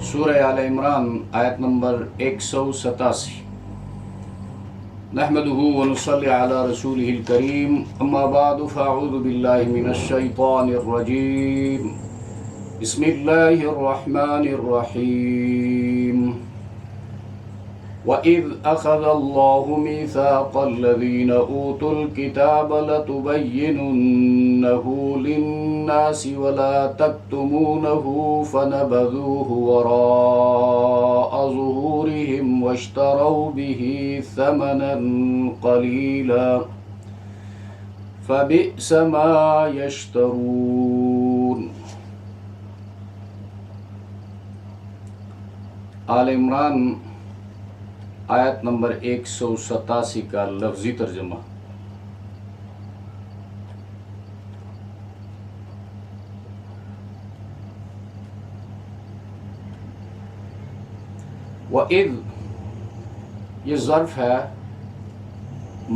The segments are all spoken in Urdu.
سورہ آل عمران آیت نمبر 187۔ نحمده ونصلي على رسوله الكريم، اما بعد فاعوذ باللہ من الشیطان الرجیم، بسم اللہ الرحمن الرحیم۔ وَإِذْ أَخَذَ اللَّهُ مِيثَاقَ الَّذِينَ أُوتُوا الْكِتَابَ لَتُبَيِّنُنَّهُ لِلنَّاسِ وَلَا تَكْتُمُونَهُ فَنَبَذُوهُ وَرَاءَ ظُهُورِهِمْ وَاشْتَرَوْا بِهِ ثَمَنًا قَلِيلًا فَبِئْسَ مَا يَشْتَرُونَ۔ آل عمران آیت نمبر 187 کا لفظی ترجمہ۔ وَإِذْ یہ ظرف ہے،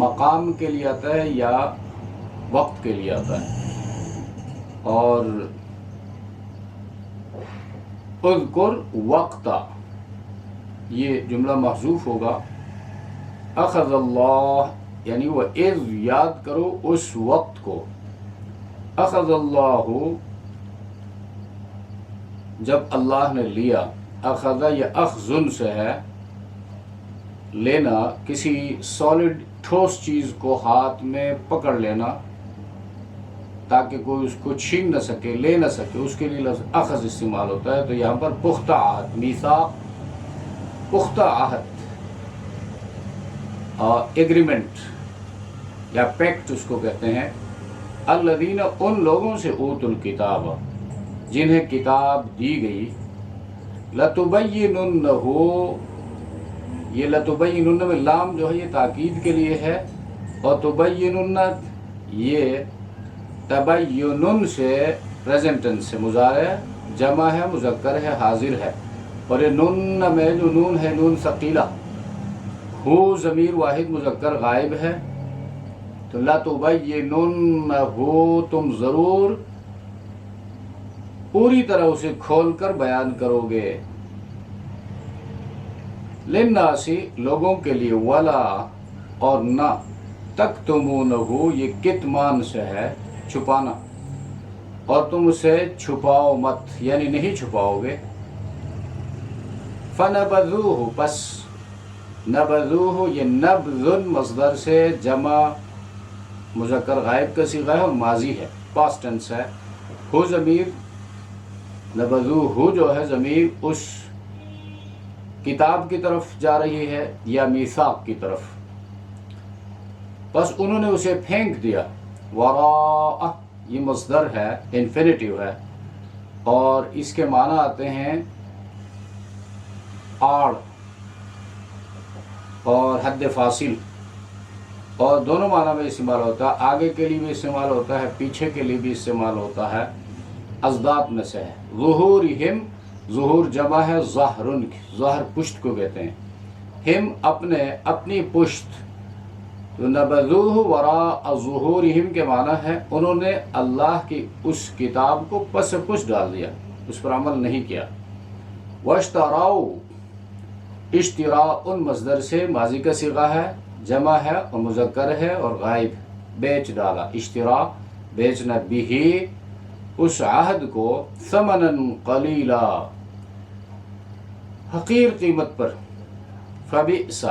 مقام کے لیے آتا ہے یا وقت کے لیے آتا ہے، اور اذکر وقتا یہ جملہ محذوف ہوگا۔ اخذ اللہ یعنی وَإِذْ یاد کرو اس وقت کو، اخذ اللہ جب اللہ نے لیا، اخذ یہ اخذن سے ہے لینا، کسی سالڈ ٹھوس چیز کو ہاتھ میں پکڑ لینا تاکہ کوئی اس کو چھین نہ سکے، لے نہ سکے، اس کے لیے لفظ اخذ استعمال ہوتا ہے۔ تو یہاں پر پختہ عہد، میثاق پختہ عہد، ایگریمنٹ یا پیکٹ اس کو کہتے ہیں۔ الذین ان لوگوں سے اوتوا الکتاب جنہیں کتاب دی گئی، لتبیننہ یہ لتبیننہ میں لام جو ہے یہ تاکید کے لیے ہے، اور تبیننہ یہ تبینن سے پریزنٹ ٹینس سے مضارع جمع ہے، مذکر ہے، حاضر ہے، اور یہ نون میں جو نون ہے نون ثقیلہ، ہو ضمیر واحد مذکر غائب ہے، تو لتبیننہ تم ضرور پوری طرح اسے کھول کر بیان کرو گے، للناسی لوگوں کے لیے، ولا اور نہ، تکتمونہ یہ کتمان سے ہے چھپانا، اور تم اسے چھپاؤ مت یعنی نہیں چھپاؤ گے۔ فنبذوہ پس نبذوہ یہ نبذن مصدر سے جمع مذکر غائب کا صیغہ ہے اور ماضی ہے، پاسٹ ٹینس ہے۔ ہو ضمیر نبذوہ جو ہے ضمیر اس کتاب کی طرف جا رہی ہے یا میثاق کی طرف، بس انہوں نے اسے پھینک دیا۔ وراء یہ مصدر ہے، انفینیٹیو ہے، اور اس کے معنی آتے ہیں آڑ اور حد فاصل، اور دونوں معنی میں استعمال ہوتا ہے، آگے کے لیے بھی استعمال ہوتا ہے، پیچھے کے لیے بھی استعمال ہوتا ہے، ازداد میں سے ہے۔ ظہورہم ظہور جمع ہے ظہرن، ظہر پشت کو کہتے ہیں، ہم اپنی پشت، تو نبذوہ وراء ظہورہم کے معنی ہے انہوں نے اللہ کی اس کتاب کو پس پشت ڈال دیا، اس پر عمل نہیں کیا۔ واشتراؤ اشتراء مصدر سے ماضی کا صیغہ ہے، جمع ہے اور مذکر ہے اور غائب، بیچ ڈالا، اشتراء بیچنا، بھی اس عہد کو، ثمنا قلیلا حقیر قیمت پر، فبئس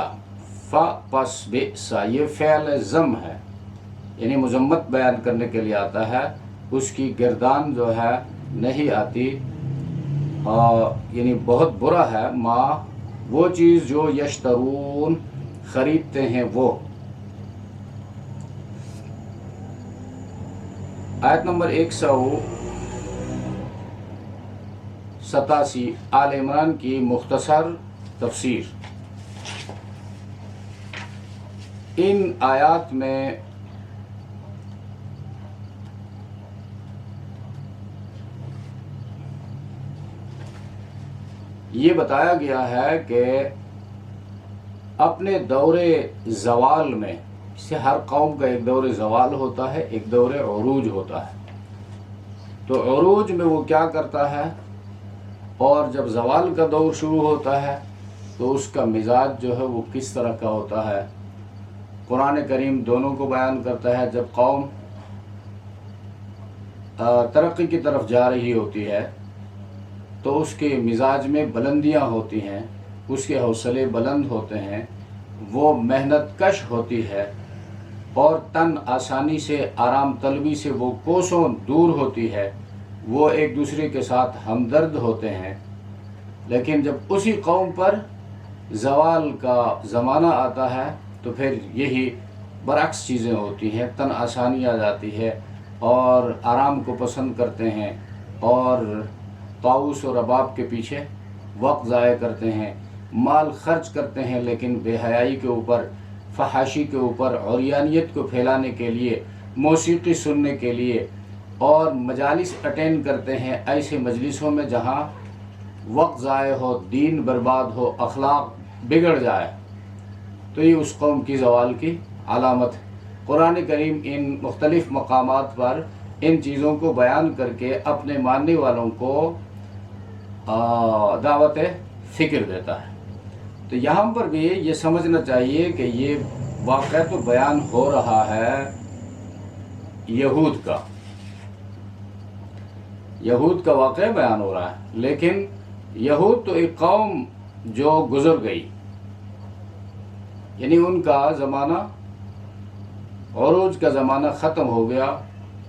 پس بئس یہ فعل ذم ہے، یعنی مذمت بیان کرنے کے لیے آتا ہے، اس کی گردان جو ہے نہیں آتی، یعنی بہت برا ہے، ما وہ چیز جو یشترون خریدتے ہیں وہ۔ آیت نمبر 187 آل عمران کی مختصر تفسیر۔ ان آیات میں یہ بتایا گیا ہے کہ اپنے دور زوال میں، سے ہر قوم کا ایک دور زوال ہوتا ہے، ایک دور عروج ہوتا ہے، تو عروج میں وہ کیا کرتا ہے، اور جب زوال کا دور شروع ہوتا ہے تو اس کا مزاج جو ہے وہ کس طرح کا ہوتا ہے، قرآن کریم دونوں کو بیان کرتا ہے۔ جب قوم ترقی کی طرف جا رہی ہوتی ہے تو اس کے مزاج میں بلندیاں ہوتی ہیں، اس کے حوصلے بلند ہوتے ہیں، وہ محنت کش ہوتی ہے اور تن آسانی سے، آرام طلبی سے وہ کوسوں دور ہوتی ہے، وہ ایک دوسرے کے ساتھ ہمدرد ہوتے ہیں۔ لیکن جب اسی قوم پر زوال کا زمانہ آتا ہے تو پھر یہی برعکس چیزیں ہوتی ہیں، تن آسانی آ جاتی ہے اور آرام کو پسند کرتے ہیں اور طاؤس اور رباب کے پیچھے وقت ضائع کرتے ہیں، مال خرچ کرتے ہیں، لیکن بے حیائی کے اوپر، فحاشی کے اوپر، عریانیت کو پھیلانے کے لیے، موسیقی سننے کے لیے، اور مجالس اٹینڈ کرتے ہیں ایسے مجلسوں میں جہاں وقت ضائع ہو، دین برباد ہو، اخلاق بگڑ جائے، تو یہ اس قوم کی زوال کی علامت ہے۔ قرآن کریم ان مختلف مقامات پر ان چیزوں کو بیان کر کے اپنے ماننے والوں کو دعوت فکر دیتا ہے۔ تو یہاں پر بھی یہ سمجھنا چاہیے کہ یہ واقعہ تو بیان ہو رہا ہے یہود کا واقعہ بیان ہو رہا ہے، لیکن یہود تو ایک قوم جو گزر گئی، یعنی ان کا زمانہ، عروج کا زمانہ ختم ہو گیا،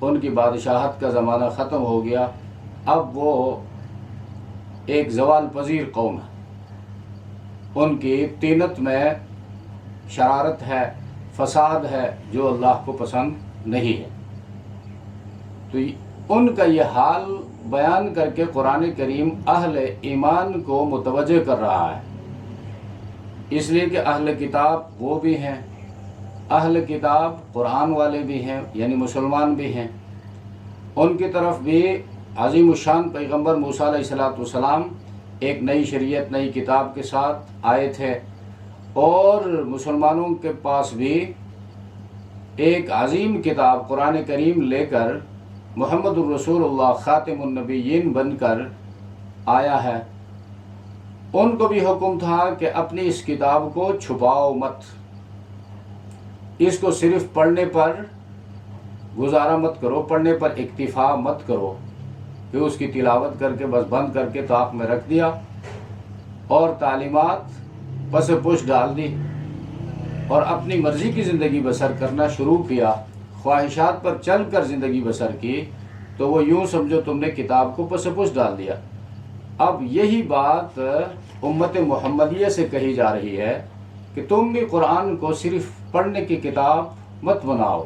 ان کی بادشاہت کا زمانہ ختم ہو گیا، اب وہ ایک زوال پذیر قوم ہے، ان کی طینت میں شرارت ہے، فساد ہے جو اللہ کو پسند نہیں ہے۔ تو ان کا یہ حال بیان کر کے قرآن کریم اہل ایمان کو متوجہ کر رہا ہے، اس لیے کہ اہل کتاب وہ بھی ہیں، اہل کتاب قرآن والے بھی ہیں، یعنی مسلمان بھی ہیں، ان کی طرف بھی عظیم الشان پیغمبر موسیٰ علیہ السلام ایک نئی شریعت، نئی کتاب کے ساتھ آئے تھے، اور مسلمانوں کے پاس بھی ایک عظیم کتاب قرآن کریم لے کر محمد الرسول اللہ خاتم النبیین بن کر آیا ہے۔ ان کو بھی حکم تھا کہ اپنی اس کتاب کو چھپاؤ مت، اس کو صرف پڑھنے پر گزارا مت کرو، پڑھنے پر اکتفا مت کرو کہ اس کی تلاوت کر کے بس بند کر کے طاق میں رکھ دیا اور تعلیمات پس پش ڈال دی اور اپنی مرضی کی زندگی بسر کرنا شروع کیا، خواہشات پر چل کر زندگی بسر کی، تو وہ یوں سمجھو تم نے کتاب کو پس پش ڈال دیا۔ اب یہی بات امت محمدیہ سے کہی جا رہی ہے کہ تم بھی قرآن کو صرف پڑھنے کی کتاب مت بناؤ،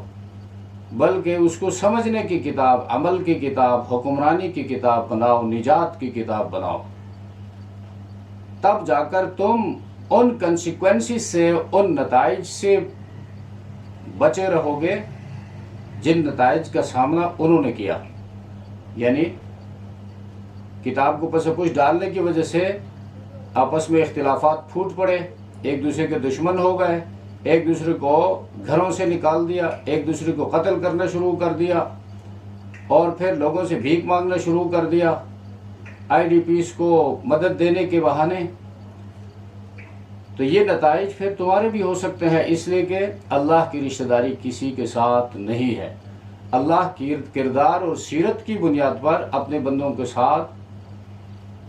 بلکہ اس کو سمجھنے کی کتاب، عمل کی کتاب، حکمرانی کی کتاب بناؤ، نجات کی کتاب بناؤ۔ تب جا کر تم ان کنسیکوینسز سے، ان نتائج سے بچے رہو گے جن نتائج کا سامنا انہوں نے کیا، یعنی کتاب کو پس پش ڈالنے کی وجہ سے آپس میں اختلافات پھوٹ پڑے، ایک دوسرے کے دشمن ہو گئے، ایک دوسرے کو گھروں سے نکال دیا، ایک دوسرے کو قتل کرنا شروع کر دیا، اور پھر لوگوں سے بھیک مانگنا شروع کر دیا آئی ڈی پیز کو مدد دینے کے بہانے۔ تو یہ نتائج پھر تمہارے بھی ہو سکتے ہیں، اس لیے کہ اللہ کی رشتہ داری کسی کے ساتھ نہیں ہے۔ اللہ کی کردار اور سیرت کی بنیاد پر اپنے بندوں کے ساتھ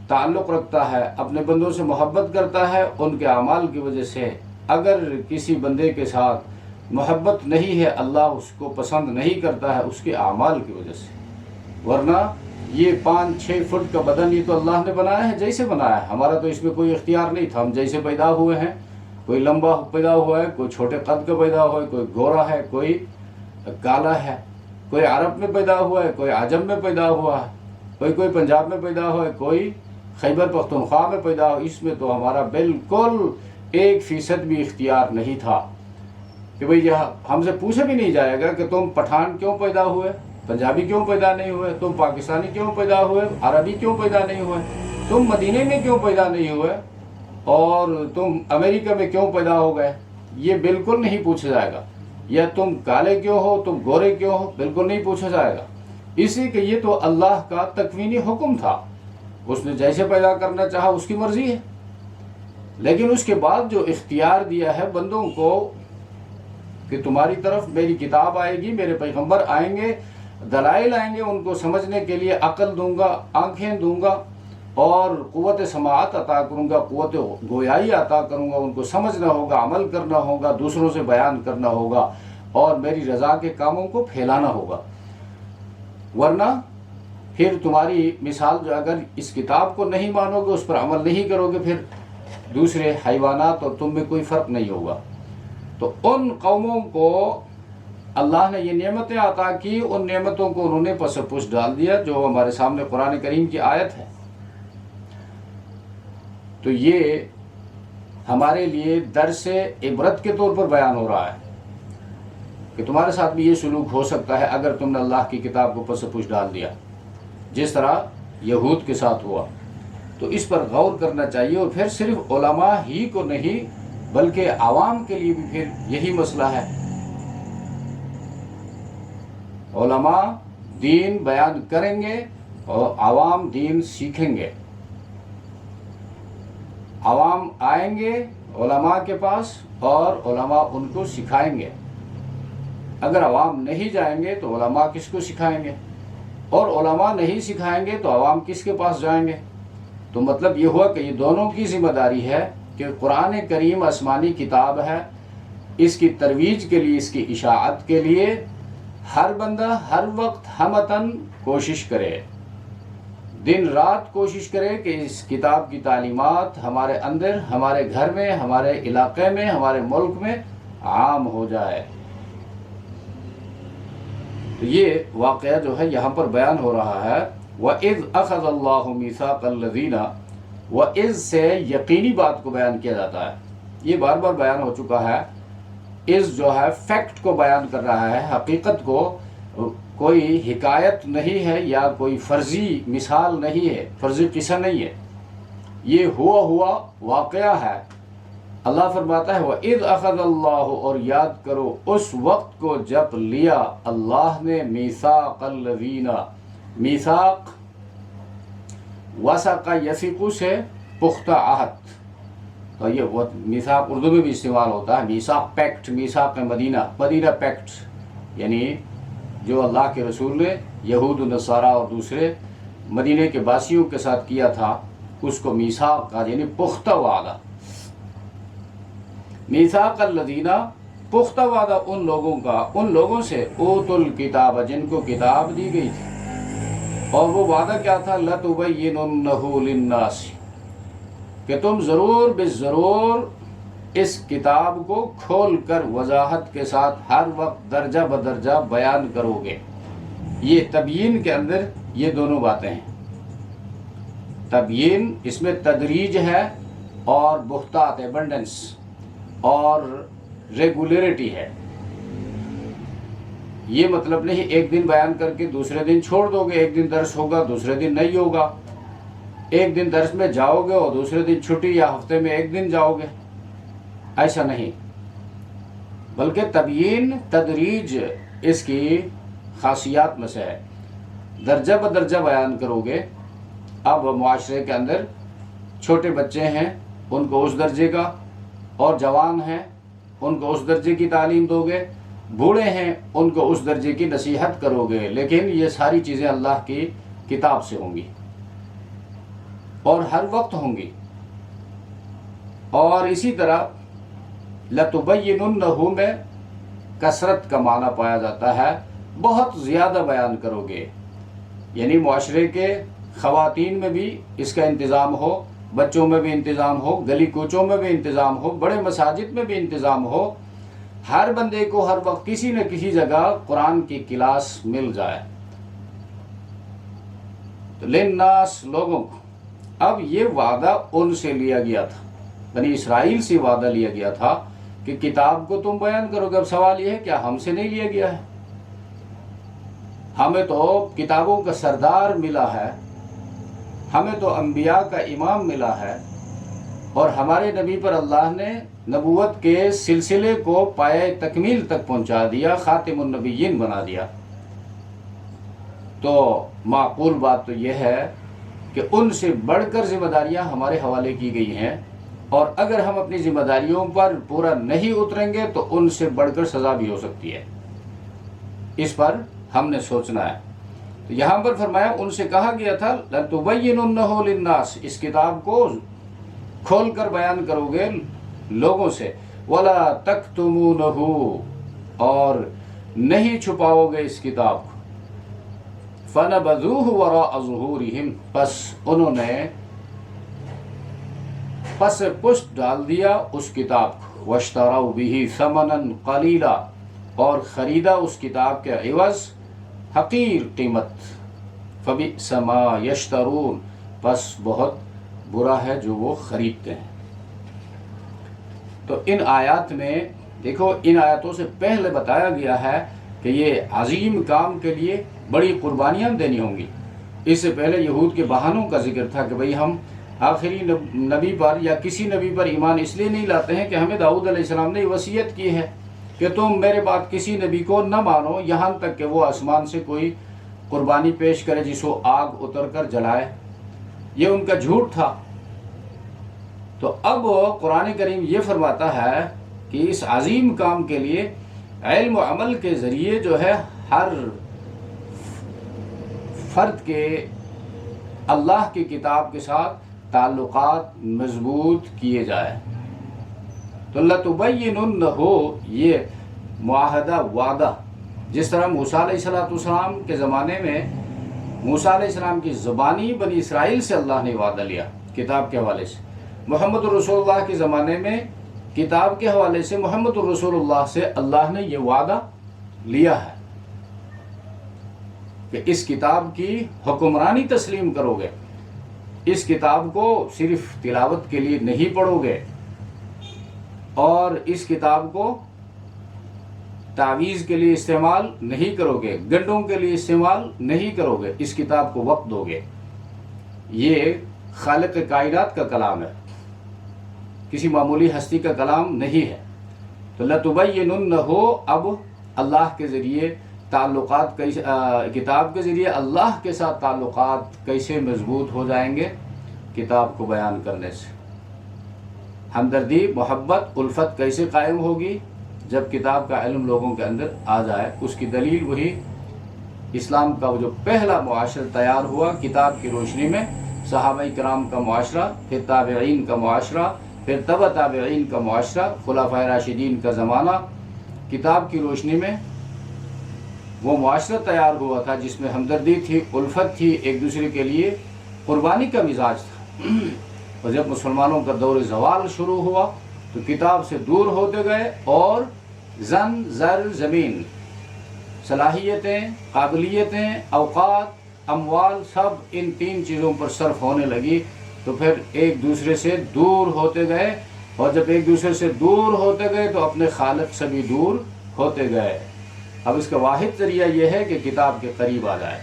تعلق رکھتا ہے، اپنے بندوں سے محبت کرتا ہے ان کے اعمال کی وجہ سے۔ اگر کسی بندے کے ساتھ محبت نہیں ہے، اللہ اس کو پسند نہیں کرتا ہے اس کے اعمال کی وجہ سے، ورنہ یہ 5-6 فٹ کا بدن یہ تو اللہ نے بنایا ہے جیسے بنایا ہے، ہمارا تو اس میں کوئی اختیار نہیں تھا، ہم جیسے پیدا ہوئے ہیں، کوئی لمبا پیدا ہوا ہے، کوئی چھوٹے قد کا پیدا ہوا ہے، کوئی گورا ہے، کوئی کالا ہے، کوئی عرب میں پیدا ہوا ہے، کوئی عجم میں پیدا ہوا ہے، کوئی پنجاب میں پیدا ہوا ہے، کوئی خیبر پختونخوا میں پیدا ہوا، اس میں تو ہمارا بالکل 1% بھی اختیار نہیں تھا کہ بھئی ہم سے پوچھا بھی نہیں جائے گا کہ تم پٹھان کیوں پیدا ہوئے، پنجابی کیوں پیدا نہیں ہوئے، تم پاکستانی کیوں پیدا ہوئے، عربی کیوں پیدا نہیں ہوئے، تم مدینے میں کیوں پیدا نہیں ہوئے، اور تم امریکہ میں کیوں پیدا ہو گئے، یہ بالکل نہیں پوچھا جائے گا، یا تم کالے کیوں ہو، تم گورے کیوں ہو، بالکل نہیں پوچھا جائے گا، اسی کہ یہ تو اللہ کا تکوینی حکم تھا، اس نے جیسے پیدا کرنا چاہا اس کی مرضی ہے، لیکن اس کے بعد جو اختیار دیا ہے بندوں کو کہ تمہاری طرف میری کتاب آئے گی، میرے پیغمبر آئیں گے، دلائل آئیں گے، ان کو سمجھنے کے لیے عقل دوں گا، آنکھیں دوں گا، اور قوت سماعت عطا کروں گا، قوت گویائی عطا کروں گا، ان کو سمجھنا ہوگا، عمل کرنا ہوگا، دوسروں سے بیان کرنا ہوگا، اور میری رضا کے کاموں کو پھیلانا ہوگا۔ ورنہ پھر تمہاری مثال جو اگر اس کتاب کو نہیں مانو گے، اس پر عمل نہیں کرو گے، پھر دوسرے حیوانات اور تم میں کوئی فرق نہیں ہوگا۔ تو ان قوموں کو اللہ نے یہ نعمتیں عطا کی، ان نعمتوں کو انہوں نے پس پش ڈال دیا، جو ہمارے سامنے قرآن کریم کی آیت ہے۔ تو یہ ہمارے لیے درس عبرت کے طور پر بیان ہو رہا ہے کہ تمہارے ساتھ بھی یہ سلوک ہو سکتا ہے اگر تم نے اللہ کی کتاب کو پس پش ڈال دیا، جس طرح یہود کے ساتھ ہوا۔ تو اس پر غور کرنا چاہیے، اور پھر صرف علماء ہی کو نہیں بلکہ عوام کے لیے بھی پھر یہی مسئلہ ہے۔ علماء دین بیان کریں گے اور عوام دین سیکھیں گے۔ عوام آئیں گے علماء کے پاس اور علماء ان کو سکھائیں گے۔ اگر عوام نہیں جائیں گے تو علماء کس کو سکھائیں گے، اور علماء نہیں سکھائیں گے تو عوام کس کے پاس جائیں گے؟ تو مطلب یہ ہوا کہ یہ دونوں کی ذمہ داری ہے کہ قرآن کریم آسمانی کتاب ہے، اس کی ترویج کے لیے، اس کی اشاعت کے لیے ہر بندہ ہر وقت ہمتاً کوشش کرے، دن رات کوشش کرے کہ اس کتاب کی تعلیمات ہمارے اندر، ہمارے گھر میں، ہمارے علاقے میں، ہمارے ملک میں عام ہو جائے۔ تو یہ واقعہ جو ہے یہاں پر بیان ہو رہا ہے، وَإِذْ أَخَذَ اللَّهُ مِيثَاقَ الَّذِينَ، وَإِذْ سے یقینی بات کو بیان کیا جاتا ہے، یہ بار بار بیان ہو چکا ہے۔ اِذ جو ہے فیکٹ کو بیان کر رہا ہے، حقیقت کو، کوئی حکایت نہیں ہے یا کوئی فرضی مثال نہیں ہے، فرضی قصہ نہیں ہے، یہ ہوا واقعہ ہے۔ اللہ فرماتا ہے وَإِذْ أَخَذَ اللَّهُ، اور یاد کرو اس وقت کو جب لیا اللہ نے میثاق الذین، میثاق وثق یثق سے پختہ عہد، تو یہ میثاق اردو میں بھی استعمال ہوتا ہے، میثاق پیکٹ، میثاق مدینہ، مدینہ پیکٹ، یعنی جو اللہ کے رسول نے یہود و نصارہ اور دوسرے مدینہ کے باسیوں کے ساتھ کیا تھا، اس کو میثاق کا یعنی پختہ وعدہ۔ میثاق الذین، پختہ وعدہ ان لوگوں کا، ان لوگوں سے اوتوا الکتاب، جن کو کتاب دی گئی تھی، اور وہ وعدہ کیا تھا؟ لَتُبَيِّنُنَّهُ لِلنَّاسِ، کہ تم ضرور بضرور اس کتاب کو کھول کر وضاحت کے ساتھ ہر وقت درجہ بدرجہ بیان کرو گے۔ یہ تبیین کے اندر یہ دونوں باتیں ہیں، تبیین اس میں تدریج ہے، اور بہتات ایبنڈنس اور ریگولیرٹی ہے۔ یہ مطلب نہیں ایک دن بیان کر کے دوسرے دن چھوڑ دو گے، ایک دن درس ہوگا دوسرے دن نہیں ہوگا، ایک دن درس میں جاؤ گے اور دوسرے دن چھٹی، یا ہفتے میں ایک دن جاؤ گے، ایسا نہیں، بلکہ تبیین تدریج اس کی خاصیات میں سے ہے، درجہ بدرجہ بیان کرو گے۔ اب معاشرے کے اندر چھوٹے بچے ہیں ان کو اس درجے کا، اور جوان ہیں ان کو اس درجے کی تعلیم دو گے، بوڑھے ہیں ان کو اس درجے کی نصیحت کرو گے، لیکن یہ ساری چیزیں اللہ کی کتاب سے ہوں گی اور ہر وقت ہوں گی۔ اور اسی طرح لَتُبَيِّنُنَّهُ میں کثرت کا معنی پایا جاتا ہے، بہت زیادہ بیان کرو گے، یعنی معاشرے کے خواتین میں بھی اس کا انتظام ہو، بچوں میں بھی انتظام ہو، گلی کوچوں میں بھی انتظام ہو، بڑے مساجد میں بھی انتظام ہو، ہر بندے کو ہر وقت کسی نہ کسی جگہ قرآن کی کلاس مل جائے۔ تو للناس، لوگوں کو۔ اب یہ وعدہ ان سے لیا گیا تھا، بنی اسرائیل سے وعدہ لیا گیا تھا کہ کتاب کو تم بیان کرو گے۔ اب سوال یہ ہے کیا ہم سے نہیں لیا گیا ہے؟ ہمیں تو کتابوں کا سردار ملا ہے، ہمیں تو انبیاء کا امام ملا ہے، اور ہمارے نبی پر اللہ نے نبوت کے سلسلے کو پائے تکمیل تک پہنچا دیا، خاتم النبیین بنا دیا۔ تو معقول بات تو یہ ہے کہ کہ ان سے بڑھ کر ذمہ داریاں ہمارے حوالے کی گئی ہیں، اور اگر ہم اپنی ذمہ داریوں پر پورا نہیں اتریں گے تو ان سے بڑھ کر سزا بھی ہو سکتی ہے۔ اس پر ہم نے سوچنا ہے۔ تو یہاں پر فرمایا ان سے کہا گیا تھا لَتُبَيِّنُنَّهُ لِلنَّاسِ، اس کتاب کو کھول کر بیان کرو گے لوگوں سے، وَلَا تَكْتُمُونَهُ، اور نہیں چھپاؤ گے اس کتاب کو، فَنَبَذُوهُ وَرَاءَ ظُهُورِهِمْ، پس انہوں نے پس پشت ڈال دیا اس کتاب کو، وَاشْتَرَوْا بِهِ ثَمَنًا قَلِيلًا، اور خریدا اس کتاب کے عوض حقیر قیمت، فَبِئْسَ مَا يَشْتَرُونَ، پس بہت برا ہے جو وہ خریدتے ہیں۔ تو ان آیات میں دیکھو، ان آیاتوں سے پہلے بتایا گیا ہے کہ یہ عظیم کام کے لیے بڑی قربانیاں دینی ہوں گی۔ اس سے پہلے یہود کے بہانوں کا ذکر تھا کہ بھئی ہم آخری نبی پر یا کسی نبی پر ایمان اس لیے نہیں لاتے ہیں کہ ہمیں داؤد علیہ السلام نے وصیت کی ہے کہ تم میرے بعد کسی نبی کو نہ مانو یہاں تک کہ وہ آسمان سے کوئی قربانی پیش کرے جس کو آگ اتر کر جلائے۔ یہ ان کا جھوٹ تھا۔ تو اب قرآن کریم یہ فرماتا ہے کہ اس عظیم کام کے لیے علم و عمل کے ذریعے جو ہے ہر فرد کے اللہ کی کتاب کے ساتھ تعلقات مضبوط کیے جائے۔ تو لَتُبَيِّنُنَّهُ، یہ معاہدہ، وعدہ، جس طرح موسیٰ علیہ السلام کے زمانے میں موسیٰ علیہ السلام کی زبانی بنی اسرائیل سے اللہ نے وعدہ لیا کتاب کے حوالے سے، محمد الرسول اللہ کے زمانے میں کتاب کے حوالے سے محمد الرسول اللہ سے اللہ نے یہ وعدہ لیا ہے کہ اس کتاب کی حکمرانی تسلیم کرو گے، اس کتاب کو صرف تلاوت کے لیے نہیں پڑھو گے، اور اس کتاب کو تعویذ کے لیے استعمال نہیں کرو گے، گنڈوں کے لیے استعمال نہیں کرو گے، اس کتاب کو وقت دو گے۔ یہ خالق کائنات کا کلام ہے، کسی معمولی ہستی کا کلام نہیں ہے۔ تو لَتُبَيِّنُنَّهُ، اب اللہ کے ذریعے تعلقات کتاب کے ذریعے اللہ کے ساتھ تعلقات کیسے مضبوط ہو جائیں گے؟ کتاب کو بیان کرنے سے۔ ہمدردی، محبت، الفت کیسے قائم ہوگی؟ جب کتاب کا علم لوگوں کے اندر آ جائے۔ اس کی دلیل وہی اسلام کا جو پہلا معاشرہ تیار ہوا کتاب کی روشنی میں، صحابہ کرام کا معاشرہ، پھر تابعین کا معاشرہ، پھر تبع تابعین کا معاشرہ، خلفائے راشدین کا زمانہ، کتاب کی روشنی میں وہ معاشرہ تیار ہوا تھا جس میں ہمدردی تھی، الفت تھی، ایک دوسرے کے لیے قربانی کا مزاج تھا۔ اور جب مسلمانوں کا دور زوال شروع ہوا تو کتاب سے دور ہوتے گئے، اور زن، زر، زمین، صلاحیتیں، قابلیتیں، اوقات، اموال، سب ان تین چیزوں پر صرف ہونے لگی، تو پھر ایک دوسرے سے دور ہوتے گئے، اور جب ایک دوسرے سے دور ہوتے گئے تو اپنے خالق سے بھی دور ہوتے گئے۔ اب اس کا واحد ذریعہ یہ ہے کہ کتاب کے قریب آ جائے،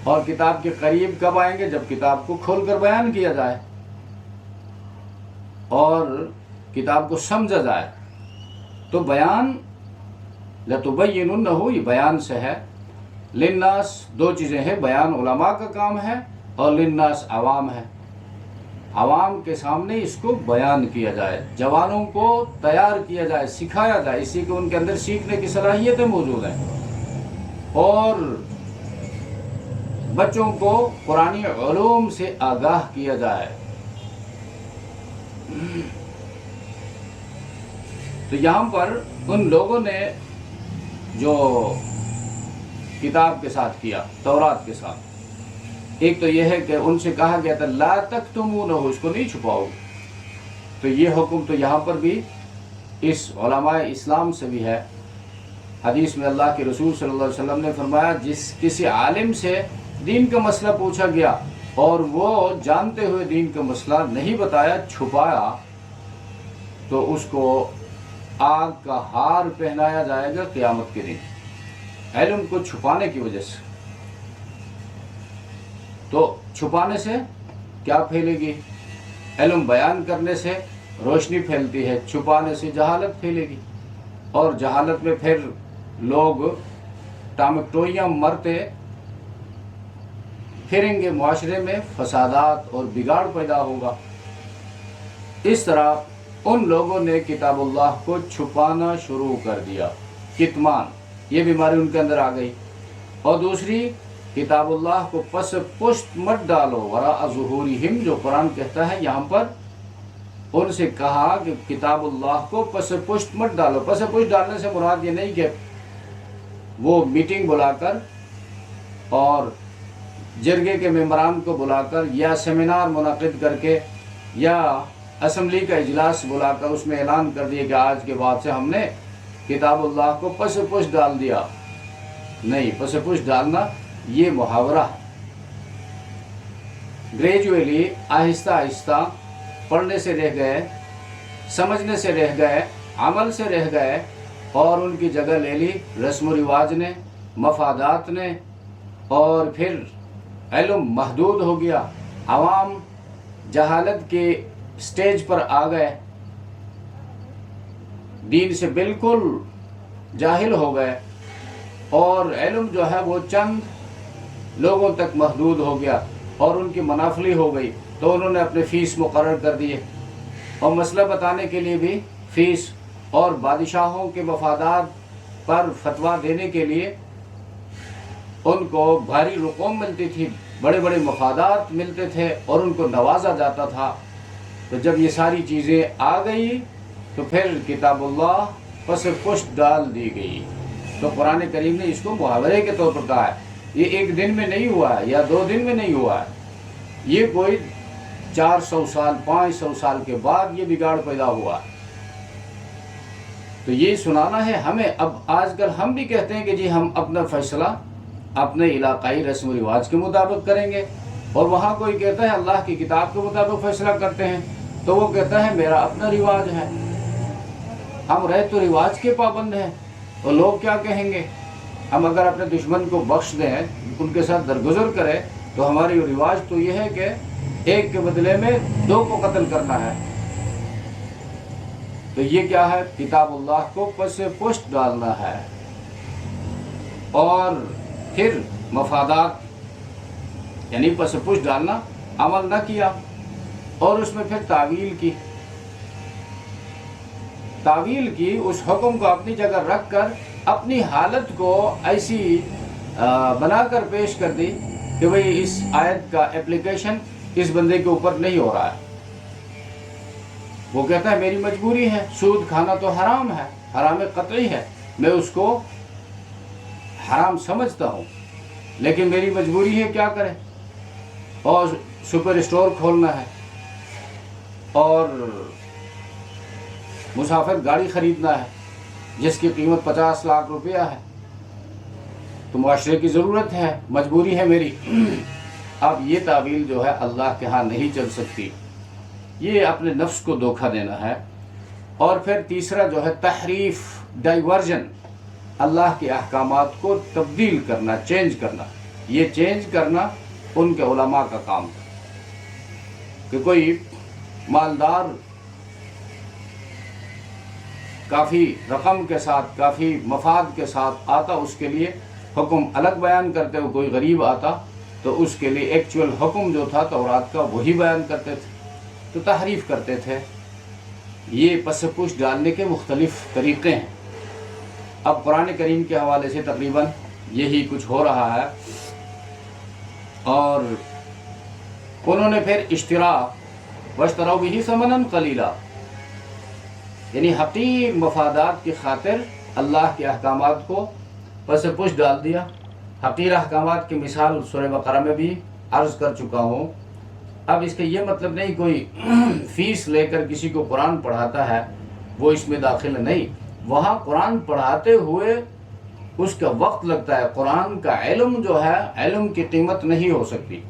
اور کتاب کے قریب کب آئیں گے؟ جب کتاب کو کھول کر بیان کیا جائے اور کتاب کو سمجھا جائے۔ تو بیان لَتُبَيِّنُنَّهُ، یہ بیان سے ہے۔ للناس، دو چیزیں ہیں، بیان علماء کا کام ہے اور للناس عوام ہے۔ عوام کے سامنے اس کو بیان کیا جائے، جوانوں کو تیار کیا جائے، سکھایا جائے، اسی کو ان کے اندر سیکھنے کی صلاحیتیں موجود ہیں، اور بچوں کو قرآنی علوم سے آگاہ کیا جائے۔ تو یہاں پر ان لوگوں نے جو کتاب کے ساتھ کیا، تورات کے ساتھ، ایک تو یہ ہے کہ ان سے کہا گیا تھا لا تکتمونہ، اس کو نہیں چھپاؤ۔ تو یہ حکم تو یہاں پر بھی اس علماء اسلام سے بھی ہے۔ حدیث میں اللہ کے رسول صلی اللہ علیہ وسلم نے فرمایا، جس کسی عالم سے دین کا مسئلہ پوچھا گیا اور وہ جانتے ہوئے دین کا مسئلہ نہیں بتایا، چھپایا، تو اس کو آگ کا ہار پہنایا جائے گا قیامت کے دن، علم کو چھپانے کی وجہ سے۔ تو چھپانے سے کیا پھیلے گی؟ علم بیان کرنے سے روشنی پھیلتی ہے، چھپانے سے جہالت پھیلے گی، اور جہالت میں پھر لوگ ٹامکٹوئیاں مرتے پھریں گے معاشرے میں فسادات اور بگاڑ پیدا ہوگا۔ اس طرح ان لوگوں نے کتاب اللہ کو چھپانا شروع کر دیا، کتمان، یہ بیماری ان کے اندر آ گئی۔ اور دوسری، کتاب اللہ کو پس پشت مت ڈالو، وراء ظہورہم، جو قرآن کہتا ہے یہاں پر ان سے کہا کہ کتاب اللہ کو پس پشت مت ڈالو۔ پس پشت ڈالنے سے مراد یہ نہیں کہ وہ میٹنگ بلا کر اور جرگے کے ممبران کو بلا کر یا سیمینار منعقد کر کے یا اسمبلی کا اجلاس بلا کر اس میں اعلان کر دیا کہ آج کے بعد سے ہم نے کتاب اللہ کو پس پشت ڈال دیا۔ نہیں، پس پشت ڈالنا یہ محاورہ ہے۔ گریجویلی، آہستہ آہستہ پڑھنے سے رہ گئے، سمجھنے سے رہ گئے، عمل سے رہ گئے، اور ان کی جگہ لے لی رسم و رواج نے، مفادات نے، اور پھر علم محدود ہو گیا، عوام جہالت کے سٹیج پر آ گئے، دین سے بالکل جاہل ہو گئے، اور علم جو ہے وہ چند لوگوں تک محدود ہو گیا اور ان کی منافلی ہو گئی، تو انہوں نے اپنے فیس مقرر کر دیے، اور مسئلہ بتانے کے لیے بھی فیس، اور بادشاہوں کے مفادات پر فتویٰ دینے کے لیے ان کو بھاری رقوم ملتی تھی، بڑے بڑے مفادات ملتے تھے اور ان کو نوازا جاتا تھا۔ تو جب یہ ساری چیزیں آ گئی تو پھر کتاب اللہ پس پشت ڈال دی گئی۔ تو قرآن کریم نے اس کو محاورے کے طور پر کہا ہے۔ یہ ایک دن میں نہیں ہوا ہے یا 2 دن میں نہیں ہوا ہے، یہ کوئی 400 سال 500 سال کے بعد یہ بگاڑ پیدا ہوا ہے۔ تو یہ سنانا ہے ہمیں۔ اب آج کل ہم بھی کہتے ہیں کہ جی ہم اپنا فیصلہ اپنے علاقائی رسم و رواج کے مطابق کریں گے، اور وہاں کوئی کہتا ہے اللہ کی کتاب کے مطابق فیصلہ کرتے ہیں، تو وہ کہتا ہے میرا اپنا رواج ہے۔ ہم رہ تو رواج کے پابند ہیں، تو لوگ کیا کہیں گے؟ ہم اگر اپنے دشمن کو بخش دیں، ان کے ساتھ درگزر کریں، تو ہماری رواج تو یہ ہے کہ ایک کے بدلے میں 2 کو قتل کرنا ہے۔ تو یہ کیا ہے؟ کتاب اللہ کو پس پشت ڈالنا ہے، اور پھر مفادات یعنی پس پشت ڈالنا، عمل نہ کیا، اور اس میں پھر تعویل کی اس حکم کو اپنی جگہ رکھ کر اپنی حالت کو ایسی بنا کر پیش کر دی کہ بھئی اس آیت کا اپلیکیشن اس بندے کے اوپر نہیں ہو رہا ہے۔ وہ کہتا ہے میری مجبوری ہے، سود کھانا تو حرام ہے، حرام قطعی ہے، میں اس کو حرام سمجھتا ہوں، لیکن میری مجبوری ہے، کیا کریں؟ اور سپر اسٹور کھولنا ہے، اور مسافر گاڑی خریدنا ہے جس کی قیمت 50 لاکھ روپیہ ہے، تو معاشرے کی ضرورت ہے، مجبوری ہے میری۔ اب یہ تعویل جو ہے اللہ کے ہاں نہیں چل سکتی، یہ اپنے نفس کو دھوکہ دینا ہے۔ اور پھر تیسرا جو ہے تحریف، ڈائیورژن، اللہ کے احکامات کو تبدیل کرنا، چینج کرنا۔ یہ چینج کرنا ان کے علماء کا کام تھا کہ کوئی مالدار کافی رقم کے ساتھ، کافی مفاد کے ساتھ آتا، اس کے لیے حکم الگ بیان کرتے ہوئے، کوئی غریب آتا تو اس کے لیے ایکچول حکم جو تھا تورات کا وہی بیان کرتے تھے، تو تحریف کرتے تھے۔ یہ پس پشت ڈالنے کے مختلف طریقے ہیں۔ اب قرآن کریم کے حوالے سے تقریباً یہی کچھ ہو رہا ہے، اور انہوں نے پھر اشترا واشتروا بہ ثمنا قلیلا، یعنی حقیر مفادات کی خاطر اللہ کے احکامات کو پس پشت ڈال دیا۔ حقیر احکامات کی مثال سورہ بقرہ میں بھی عرض کر چکا ہوں۔ اب اس کا یہ مطلب نہیں کوئی فیس لے کر کسی کو قرآن پڑھاتا ہے وہ اس میں داخل نہیں، وہاں قرآن پڑھاتے ہوئے اس کا وقت لگتا ہے۔ قرآن کا علم جو ہے، علم کی قیمت نہیں ہو سکتی۔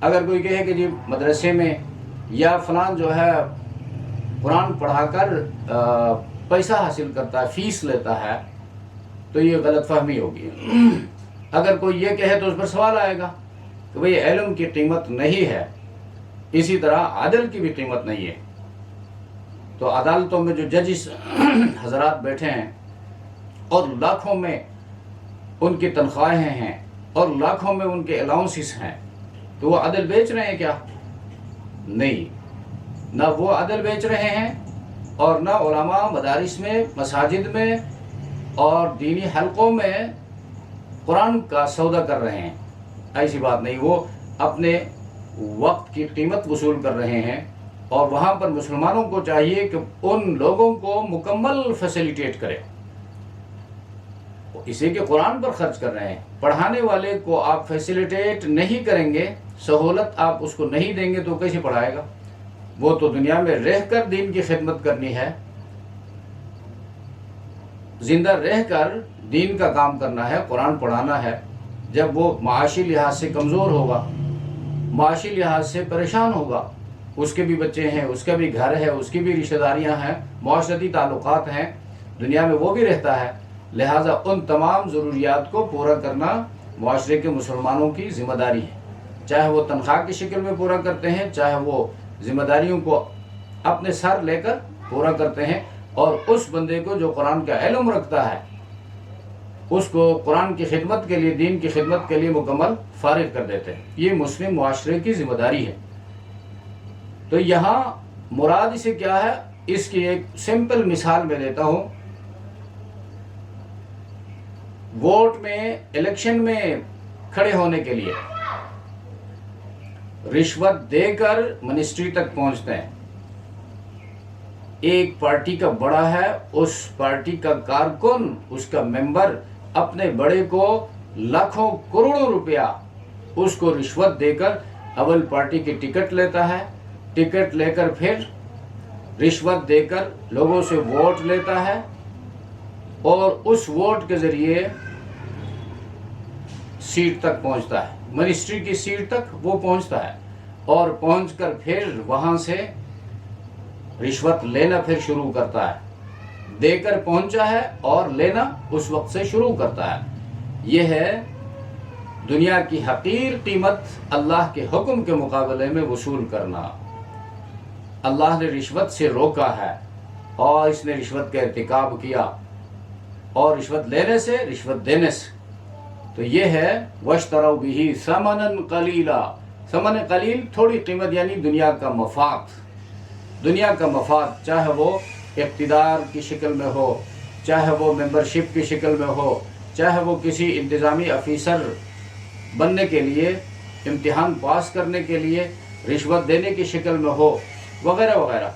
اگر کوئی کہے کہ جی مدرسے میں یا فلان جو ہے قرآن پڑھا کر پیسہ حاصل کرتا ہے، فیس لیتا ہے، تو یہ غلط فہمی ہوگی۔ اگر کوئی یہ کہے تو اس پر سوال آئے گا کہ بھئی علم کی قیمت نہیں ہے، اسی طرح عدل کی بھی قیمت نہیں ہے۔ تو عدالتوں میں جو ججز حضرات بیٹھے ہیں اور لاکھوں میں ان کی تنخواہیں ہیں اور لاکھوں میں ان کے الاؤنسز ہیں، تو وہ عدل بیچ رہے ہیں کیا؟ نہیں، نہ وہ عدل بیچ رہے ہیں اور نہ علماء مدارس میں، مساجد میں اور دینی حلقوں میں قرآن کا سودا کر رہے ہیں، ایسی بات نہیں۔ وہ اپنے وقت کی قیمت وصول کر رہے ہیں، اور وہاں پر مسلمانوں کو چاہیے کہ ان لوگوں کو مکمل فیسیلیٹیٹ کرے، اسی کے قرآن پر خرچ کر رہے ہیں۔ پڑھانے والے کو آپ فیسیلیٹیٹ نہیں کریں گے، سہولت آپ اس کو نہیں دیں گے تو کیسے پڑھائے گا؟ وہ تو دنیا میں رہ کر دین کی خدمت کرنی ہے، زندہ رہ کر دین کا کام کرنا ہے، قرآن پڑھانا ہے۔ جب وہ معاشی لحاظ سے کمزور ہوگا، معاشی لحاظ سے پریشان ہوگا، اس کے بھی بچے ہیں، اس کا بھی گھر ہے، اس کی بھی رشتہ داریاں ہیں، معاشرتی تعلقات ہیں، دنیا میں وہ بھی رہتا ہے، لہٰذا ان تمام ضروریات کو پورا کرنا معاشرے کے مسلمانوں کی ذمہ داری ہے، چاہے وہ تنخواہ کی شکل میں پورا کرتے ہیں، چاہے وہ ذمہ داریوں کو اپنے سر لے کر پورا کرتے ہیں، اور اس بندے کو جو قرآن کا علم رکھتا ہے اس کو قرآن کی خدمت کے لیے، دین کی خدمت کے لیے مکمل فارغ کر دیتے ہیں۔ یہ مسلم معاشرے کی ذمہ داری ہے۔ تو یہاں مراد اسے کیا ہے، اس کی ایک سمپل مثال میں دیتا ہوں۔ ووٹ میں، الیکشن میں کھڑے ہونے کے لیے رشوت دے کر منسٹری تک پہنچتے ہیں۔ ایک پارٹی کا بڑا ہے، اس پارٹی کا کارکن، اس کا ممبر اپنے بڑے کو لاکھوں کروڑوں روپیہ اس کو رشوت دے کر اول پارٹی کی ٹکٹ لیتا ہے، ٹکٹ لے کر پھر رشوت دے کر لوگوں سے ووٹ لیتا ہے، اور اس ووٹ کے ذریعے سیٹ تک پہنچتا ہے، منسٹری کی سیٹ تک وہ پہنچتا ہے، اور پہنچ کر پھر وہاں سے رشوت لینا پھر شروع کرتا ہے۔ دے کر پہنچا ہے اور لینا اس وقت سے شروع کرتا ہے۔ یہ ہے دنیا کی حقیر قیمت اللہ کے حکم کے مقابلے میں وصول کرنا۔ اللہ نے رشوت سے روکا ہے، اور اس نے رشوت کا ارتکاب کیا، اور رشوت لینے سے، رشوت دینے سے۔ تو یہ ہے وَاشْتَرَوْا بِهِ ثَمَنًا قَلِيلًا۔ ثمن قلیل، تھوڑی قیمت، یعنی دنیا کا مفاد۔ دنیا کا مفاد، چاہے وہ اقتدار کی شکل میں ہو، چاہے وہ ممبرشپ کی شکل میں ہو، چاہے وہ کسی انتظامی افیسر بننے کے لیے، امتحان پاس کرنے کے لیے رشوت دینے کی شکل میں ہو، وغیرہ وغیرہ۔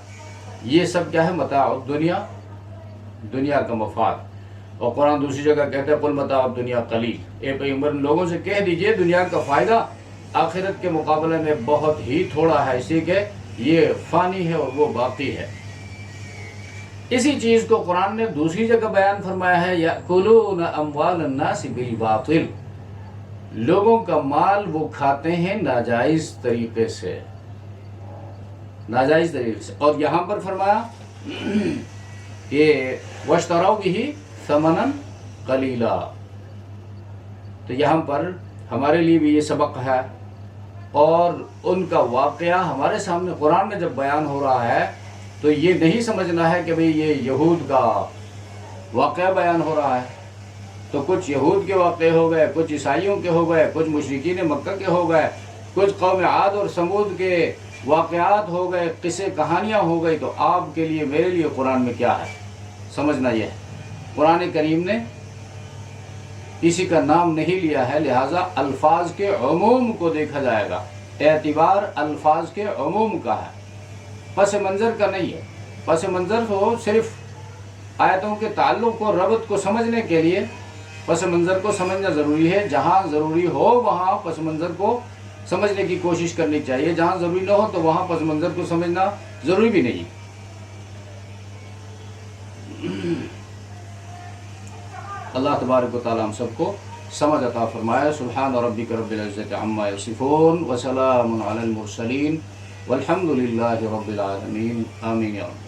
یہ سب کیا ہے؟ متاع الدنیا، دنیا کا مفاد۔ اور قرآن دوسری جگہ کہتا ہے قل متاع الدنیا قلیل۔ اے پیغمبر، لوگوں سے کہہ دیجئے دنیا کا فائدہ آخرت کے مقابلے میں بہت ہی تھوڑا ہے، اسی کہ یہ فانی ہے اور وہ باقی ہے۔ اسی چیز کو قرآن نے دوسری جگہ بیان فرمایا ہے، یأکلون اموال الناس بالباطل۔ لوگوں کا مال وہ کھاتے ہیں ناجائز طریقے سے، ناجائز طریقے سے۔ اور یہاں پر فرمایا کہ واشتروا به ثمنا قلیلا۔ تو یہاں پر ہمارے لیے بھی یہ سبق ہے، اور ان کا واقعہ ہمارے سامنے قرآن میں جب بیان ہو رہا ہے تو یہ نہیں سمجھنا ہے کہ بھئی یہ یہود کا واقعہ بیان ہو رہا ہے۔ تو کچھ یہود کے واقعے ہو گئے، کچھ عیسائیوں کے ہو گئے، کچھ مشرکین مکہ کے ہو گئے، کچھ قوم عاد اور سمود کے واقعات ہو گئے، قصے کہانیاں ہو گئی۔ تو آپ کے لیے، میرے لیے قرآن میں کیا ہے، سمجھنا یہ ہے۔ قرآن کریم نے کسی کا نام نہیں لیا ہے، لہٰذا الفاظ کے عموم کو دیکھا جائے گا۔ اعتبار الفاظ کے عموم کا ہے، پس منظر کا نہیں ہے۔ پس منظر تو صرف آیتوں کے تعلق کو، ربط کو سمجھنے کے لیے پس منظر کو سمجھنا ضروری ہے۔ جہاں ضروری ہو وہاں پس منظر کو سمجھنے کی کوشش کرنی چاہیے، جہاں ضروری نہ ہو تو وہاں پس منظر کو سمجھنا ضروری بھی نہیں۔ اللہ تبارک و تعالی ہم سب کو سمجھ عطا فرمائے۔ سبحان ربک رب العزت عما یصفون وسلام علی المرسلین والحمد للہ رب العالمین، آمین یا رب۔